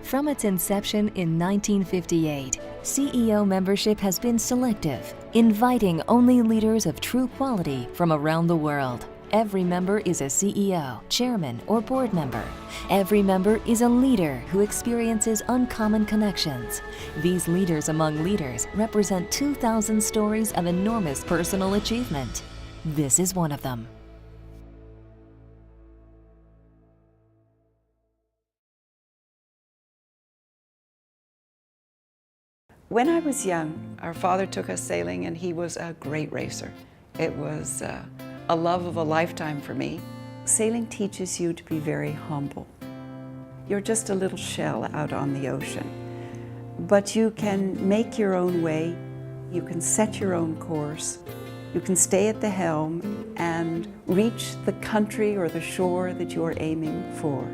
From its inception in 1958, CEO membership has been selective, inviting only leaders of true quality from around the world. Every member is a CEO, chairman, or board member. Every member is a leader who experiences uncommon connections. These leaders among leaders represent 2,000 stories of enormous personal achievement. This is one of them. When I was young, our father took us sailing, and he was a great racer. It was a love of a lifetime for me. Sailing teaches you to be very humble. You're just a little shell out on the ocean, but you can make your own way, you can set your own course, you can stay at the helm and reach the country or the shore that you are aiming for.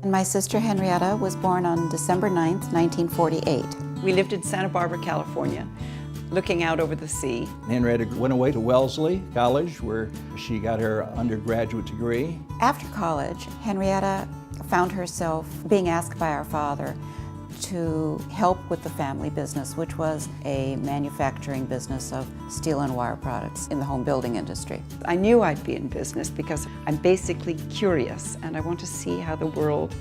My sister Henrietta was born on December 9th, 1948. We lived in Santa Barbara, California, looking out over the sea. Henrietta went away to Wellesley College, where she got her undergraduate degree. After college, Henrietta found herself being asked by our father to help with the family business, which was a manufacturing business of steel and wire products in the home building industry. I knew I'd be in business because I'm basically curious and I want to see how the world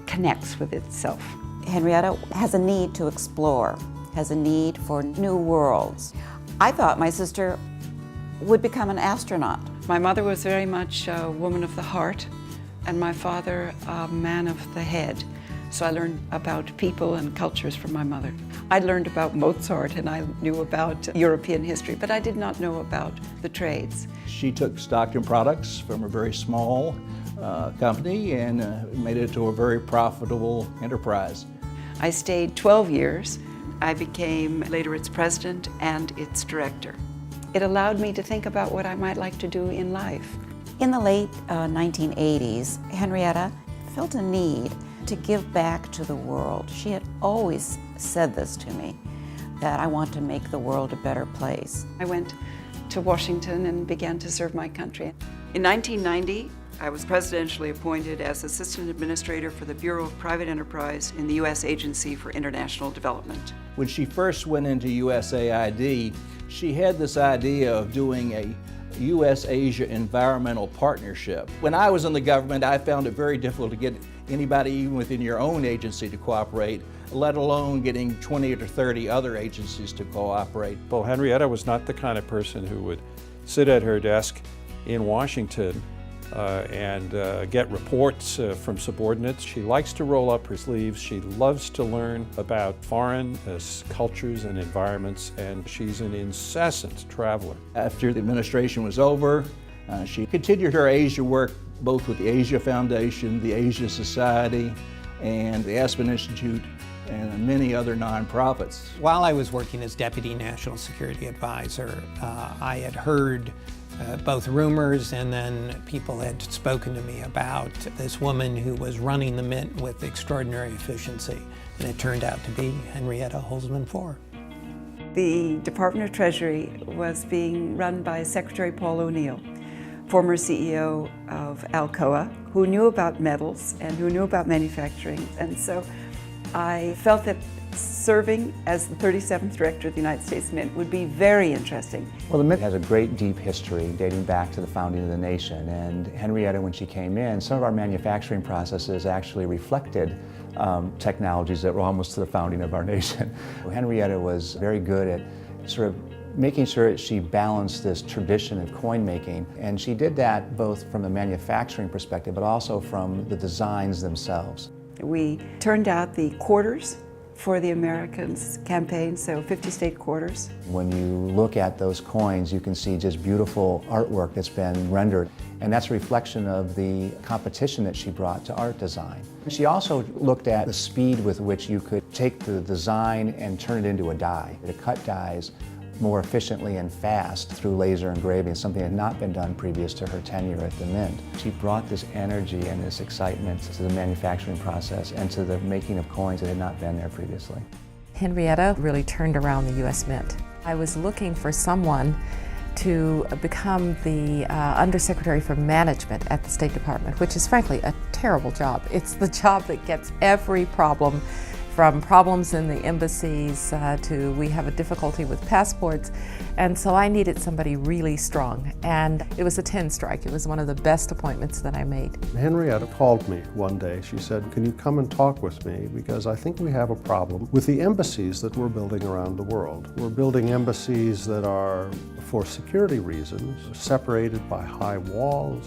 connects with itself. Henrietta has a need to explore, has a need for new worlds. I thought my sister would become an astronaut. My mother was very much a woman of the heart, and my father a man of the head. So I learned about people and cultures from my mother. I learned about Mozart and I knew about European history, but I did not know about the trades. She took Stockton Products from a very small company and made it to a very profitable enterprise. I stayed 12 years. I became later its president and its director. It allowed me to think about what I might like to do in life. In the late 1980s, Henrietta felt a need to give back to the world. She had always said this to me, that I want to make the world a better place. I went to Washington and began to serve my country. In 1990, I was presidentially appointed as Assistant Administrator for the Bureau of Private Enterprise in the U.S. Agency for International Development. When she first went into USAID, she had this idea of doing a U.S.-Asia environmental partnership. When I was in the government, I found it very difficult to get anybody, even within your own agency, to cooperate, let alone getting 20 or 30 other agencies to cooperate. Well, Henrietta was not the kind of person who would sit at her desk in Washington and get reports from subordinates. She likes to roll up her sleeves. She loves to learn about foreign cultures and environments, and she's an incessant traveler. After the administration was over, she continued her Asia work both with the Asia Foundation, the Asia Society, and the Aspen Institute, and many other nonprofits. While I was working as Deputy National Security Advisor, I had heard both rumors and then people had spoken to me about this woman who was running the Mint with extraordinary efficiency, and it turned out to be Henrietta Holsman Fore. The Department of Treasury was being run by Secretary Paul O'Neill, former CEO of Alcoa, who knew about metals and who knew about manufacturing. And so I felt that serving as the 37th Director of the United States Mint would be very interesting. Well, the Mint has a great deep history dating back to the founding of the nation. And Henrietta, when she came in, some of our manufacturing processes actually reflected technologies that were almost to the founding of our nation. Henrietta was very good at sort of making sure that she balanced this tradition of coin making, and she did that both from a manufacturing perspective but also from the designs themselves. We turned out the quarters for the Americans campaign, so 50 state quarters. When you look at those coins, you can see just beautiful artwork that's been rendered, and that's a reflection of the competition that she brought to art design. She also looked at the speed with which you could take the design and turn it into a die, to cut dies more efficiently and fast through laser engraving, something that had not been done previous to her tenure at the Mint. She brought this energy and this excitement to the manufacturing process and to the making of coins that had not been there previously. Henrietta really turned around the U.S. Mint. I was looking for someone to become the Undersecretary for Management at the State Department, which is frankly a terrible job. It's the job that gets every problem, from problems in the embassies to we have a difficulty with passports. And so I needed somebody really strong. And it was a 10 strike. It was one of the best appointments that I made. Henrietta called me one day. She said, "Can you come and talk with me? Because I think we have a problem with the embassies that we're building around the world. We're building embassies that are, for security reasons, separated by high walls.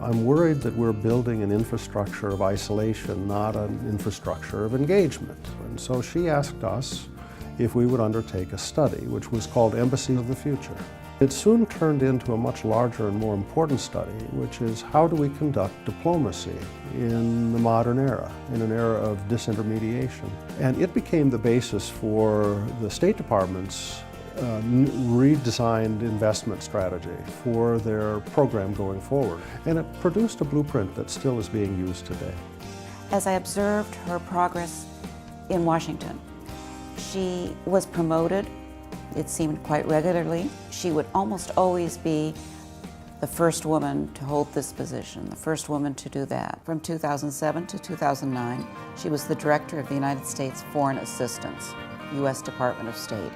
I'm worried that we're building an infrastructure of isolation, not an infrastructure of engagement." And so she asked us if we would undertake a study, which was called Embassies of the Future. It soon turned into a much larger and more important study, which is how do we conduct diplomacy in the modern era, in an era of disintermediation. And it became the basis for the State Department's redesigned investment strategy for their program going forward. And it produced a blueprint that still is being used today. As I observed her progress in Washington, she was promoted, it seemed quite regularly. She would almost always be the first woman to hold this position, the first woman to do that. From 2007 to 2009, she was the Director of the United States Foreign Assistance, U.S. Department of State.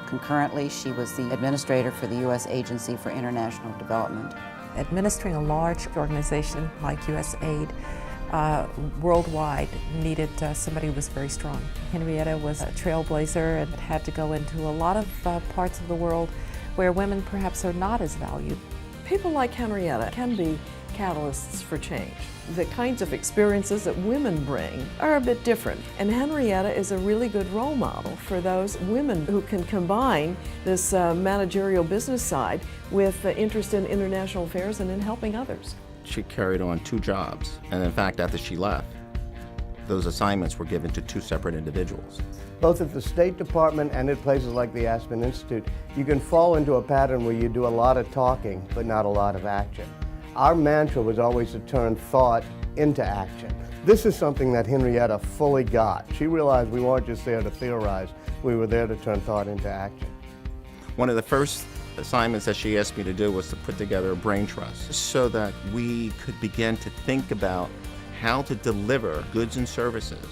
Concurrently, she was the administrator for the U.S. Agency for International Development. Administering a large organization like USAID worldwide needed somebody who was very strong. Henrietta was a trailblazer and had to go into a lot of parts of the world where women perhaps are not as valued. People like Henrietta can be catalysts for change. The kinds of experiences that women bring are a bit different, and Henrietta is a really good role model for those women who can combine this managerial business side with interest in international affairs and in helping others. She carried on 2 jobs, and in fact, after she left, those assignments were given to 2 separate individuals. Both at the State Department and at places like the Aspen Institute, you can fall into a pattern where you do a lot of talking, but not a lot of action. Our mantra was always to turn thought into action. This is something that Henrietta fully got. She realized we weren't just there to theorize, we were there to turn thought into action. One of the first assignments that she asked me to do was to put together a brain trust so that we could begin to think about how to deliver goods and services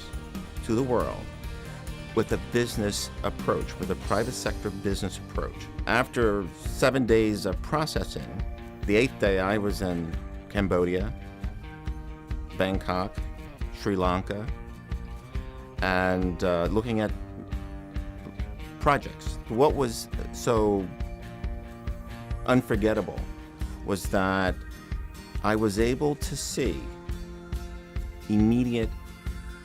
to the world with a business approach, with a private sector business approach. After 7 days of processing, the 8th day I was in Cambodia, Bangkok, Sri Lanka, and looking at projects. What was so unforgettable was that I was able to see immediate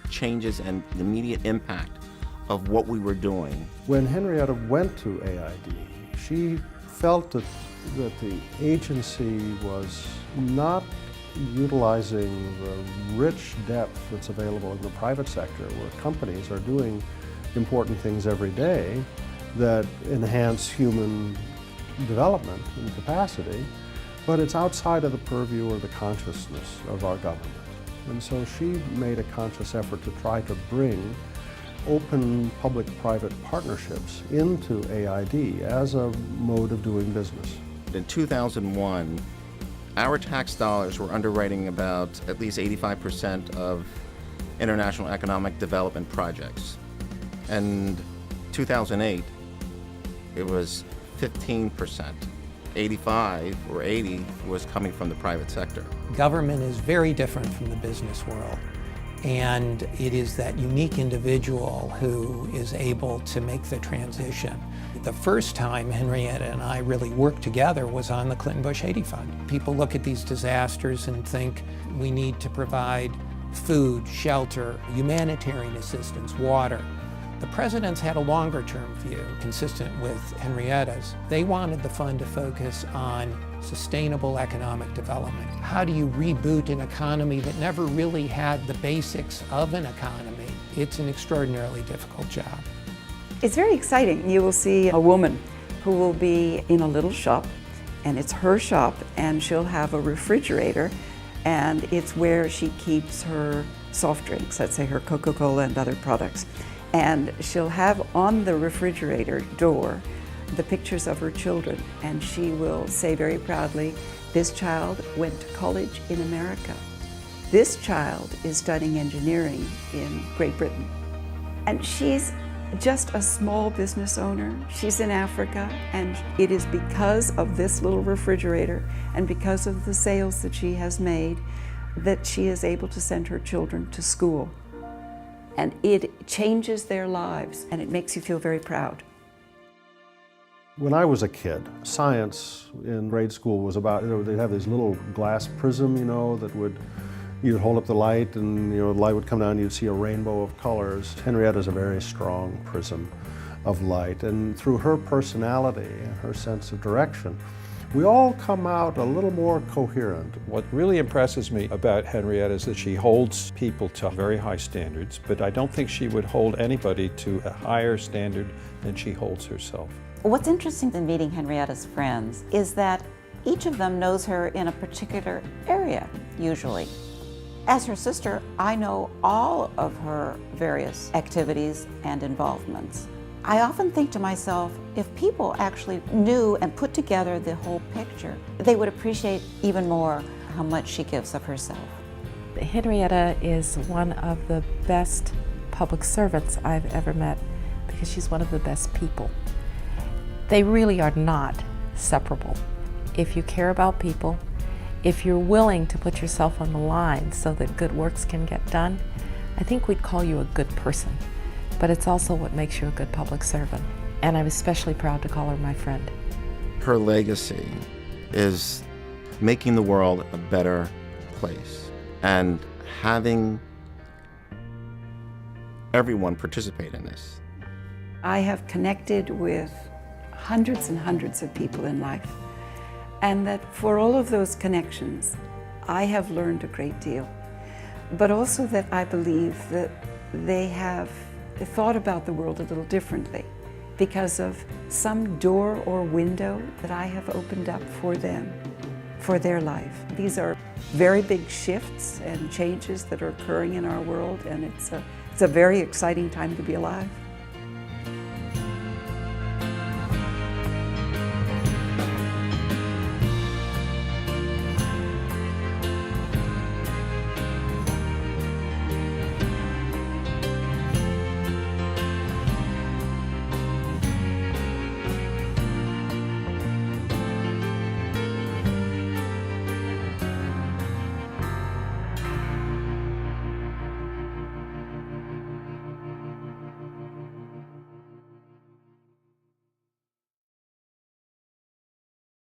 changes and immediate impact of what we were doing. When Henrietta went to AID, she felt that the agency was not utilizing the rich depth that's available in the private sector, where companies are doing important things every day that enhance human development and capacity, but it's outside of the purview or the consciousness of our government. And so she made a conscious effort to try to bring open public-private partnerships into AID as a mode of doing business. In 2001, our tax dollars were underwriting about at least 85% of international economic development projects. And 2008, it was 15%. 85 or 80 was coming from the private sector. Government is very different from the business world. And it is that unique individual who is able to make the transition. The first time Henrietta and I really worked together was on the Clinton-Bush Haiti Fund. People look at these disasters and think we need to provide food, shelter, humanitarian assistance, water. The presidents had a longer-term view, consistent with Henrietta's. They wanted the fund to focus on sustainable economic development. How do you reboot an economy that never really had the basics of an economy? It's an extraordinarily difficult job. It's very exciting. You will see a woman who will be in a little shop, and it's her shop, and she'll have a refrigerator, and it's where she keeps her soft drinks, let's say her Coca-Cola and other products. And she'll have on the refrigerator door the pictures of her children, and she will say very proudly, "This child went to college in America. This child is studying engineering in Great Britain." And she's just a small business owner. She's in Africa, and it is because of this little refrigerator and because of the sales that she has made that she is able to send her children to school. And it changes their lives, and it makes you feel very proud. When I was a kid, science in grade school was about, they'd have this little glass prism, that you'd hold up the light and, the light would come down and you'd see a rainbow of colors. Henrietta's a very strong prism of light, and through her personality and her sense of direction, we all come out a little more coherent. What really impresses me about Henrietta is that she holds people to very high standards, but I don't think she would hold anybody to a higher standard than she holds herself. What's interesting in meeting Henrietta's friends is that each of them knows her in a particular area, usually. As her sister, I know all of her various activities and involvements. I often think to myself, if people actually knew and put together the whole picture, they would appreciate even more how much she gives of herself. Henrietta is one of the best public servants I've ever met because she's one of the best people. They really are not separable. If you care about people, if you're willing to put yourself on the line so that good works can get done, I think we'd call you a good person. But it's also what makes you a good public servant. And I'm especially proud to call her my friend. Her legacy is making the world a better place and having everyone participate in this. I have connected with hundreds and hundreds of people in life, and that for all of those connections, I have learned a great deal, but also that I believe that they have thought about the world a little differently because of some door or window that I have opened up for them, for their life. These are very big shifts and changes that are occurring in our world, and it's a very exciting time to be alive.